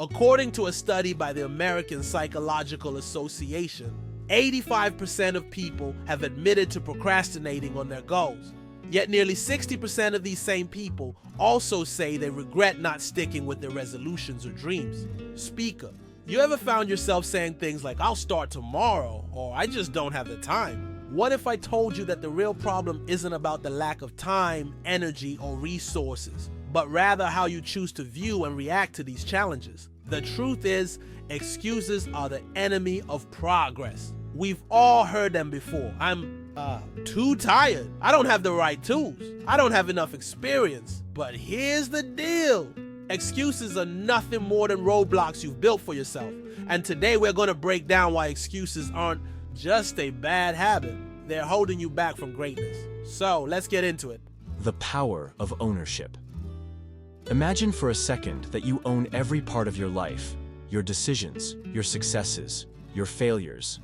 According to a study by the American Psychological Association, 85% of people have admitted to procrastinating on their goals. Yet nearly 60% of these same people also say they regret not sticking with their resolutions or dreams. Speaker, you ever found yourself saying things like, "I'll start tomorrow," or "I just don't have the time"? What if I told you that the real problem isn't about the lack of time, energy, or resources, but rather how you choose to view and react to these challenges? The truth is, excuses are the enemy of progress. We've all heard them before. I'm too tired. I don't have the right tools. I don't have enough experience. But here's the deal. Excuses are nothing more than roadblocks you've built for yourself. And today we're going to break down why excuses aren't just a bad habit. They're holding you back from greatness. So let's get into it. The power of ownership. Imagine for a second that you own every part of your life, your decisions, your successes, your failures.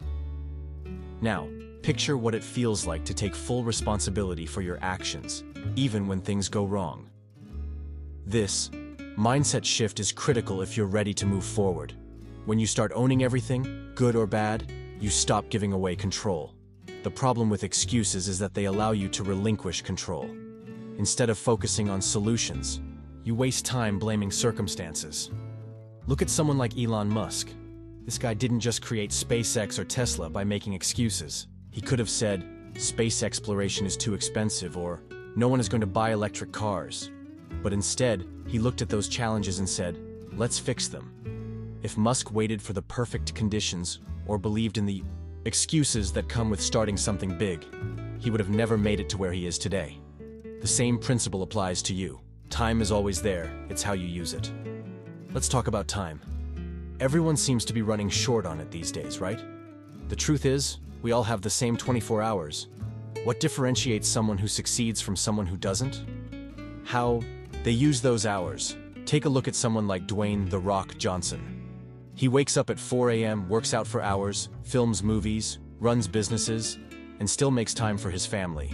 Now, picture what it feels like to take full responsibility for your actions, even when things go wrong. This mindset shift is critical if you're ready to move forward. When you start owning everything, good or bad, you stop giving away control. The problem with excuses is that they allow you to relinquish control. Instead of focusing on solutions, you waste time blaming circumstances. Look at someone like Elon Musk. This guy didn't just create SpaceX or Tesla by making excuses. He could have said, "Space exploration is too expensive," or "No one is going to buy electric cars." But instead, he looked at those challenges and said, "Let's fix them." If Musk waited for the perfect conditions or believed in the excuses that come with starting something big, he would have never made it to where he is today. The same principle applies to you. Time is always there, it's how you use it. Let's talk about time. Everyone seems to be running short on it these days, right? The truth is, we all have the same 24 hours. What differentiates someone who succeeds from someone who doesn't? How they use those hours. Take a look at someone like Dwayne "The Rock" Johnson. He wakes up at 4 a.m., works out for hours, films movies, runs businesses, and still makes time for his family.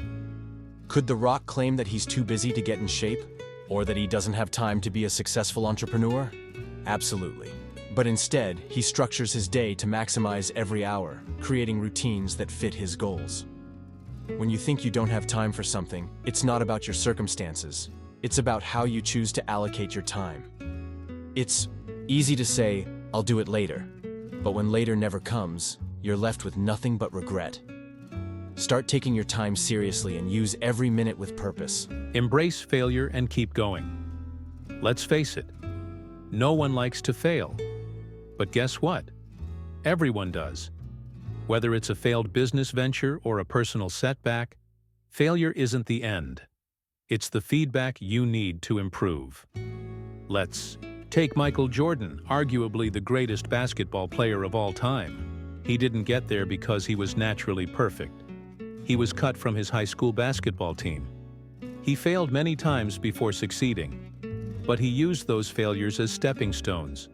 Could The Rock claim that he's too busy to get in shape? Or that he doesn't have time to be a successful entrepreneur? Absolutely. But instead, he structures his day to maximize every hour, creating routines that fit his goals. When you think you don't have time for something, it's not about your circumstances. It's about how you choose to allocate your time. It's easy to say, "I'll do it later," but when later never comes, you're left with nothing but regret. Start taking your time seriously and use every minute with purpose. Embrace failure and keep going. Let's face it, no one likes to fail. But guess what? Everyone does. Whether it's a failed business venture or a personal setback, failure isn't the end. It's the feedback you need to improve. Let's take Michael Jordan, arguably the greatest basketball player of all time. He didn't get there because he was naturally perfect. He was cut from his high school basketball team. He failed many times before succeeding, but he used those failures as stepping stones.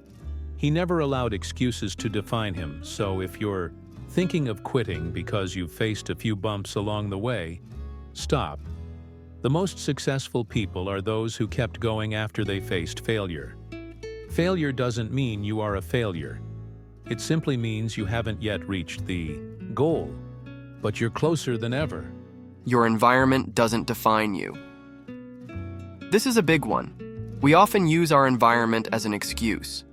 He never allowed excuses to define him, so if you're thinking of quitting because you've faced a few bumps along the way, stop. The most successful people are those who kept going after they faced failure. Failure doesn't mean you are a failure. It simply means you haven't yet reached the goal, but you're closer than ever. Your environment doesn't define you. This is a big one. We often use our environment as an excuse.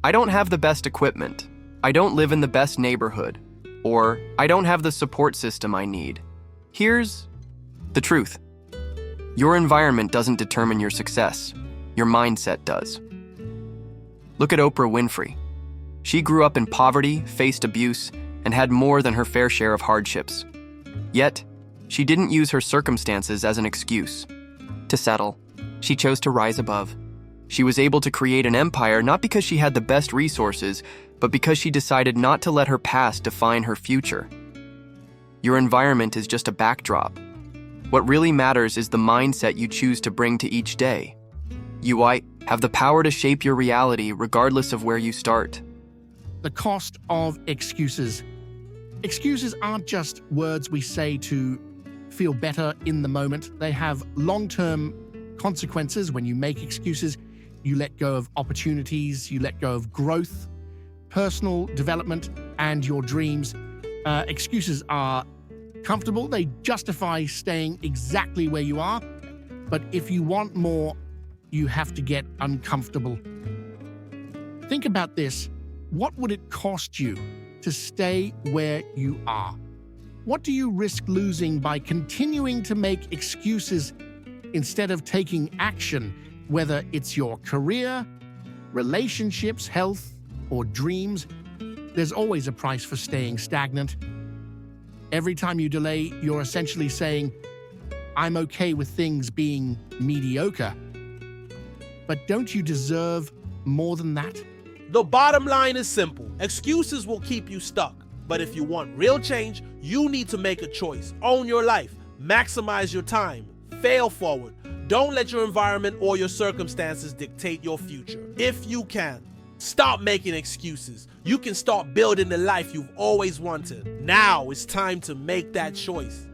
I don't have the best equipment. I don't live in the best neighborhood. Or I don't have the support system I need. Here's the truth. Your environment doesn't determine your success. Your mindset does. Look at Oprah Winfrey. She grew up in poverty, faced abuse, and had more than her fair share of hardships. Yet, she didn't use her circumstances as an excuse to settle. She chose to rise above. She was able to create an empire not because she had the best resources, but because she decided not to let her past define her future. Your environment is just a backdrop. What really matters is the mindset you choose to bring to each day. You have the power to shape your reality regardless of where you start. The cost of excuses. Excuses aren't just words we say to feel better in the moment. They have long-term consequences when you make excuses. You let go of opportunities, you let go of growth, personal development, and your dreams. Excuses are comfortable. They justify staying exactly where you are. But if you want more, you have to get uncomfortable. Think about this. What would it cost you to stay where you are? What do you risk losing by continuing to make excuses instead of taking action, whether it's your career, relationships, health, or dreams? There's always a price for staying stagnant. Every time you delay, you're essentially saying, I'm okay with things being mediocre. But don't you deserve more than that? The bottom line is simple. Excuses will keep you stuck. But if you want real change, you need to make a choice. Own your life. Maximize your time. Fail forward. Don't let your environment or your circumstances dictate your future. If you can, stop making excuses. You can start building the life you've always wanted. Now it's time to make that choice.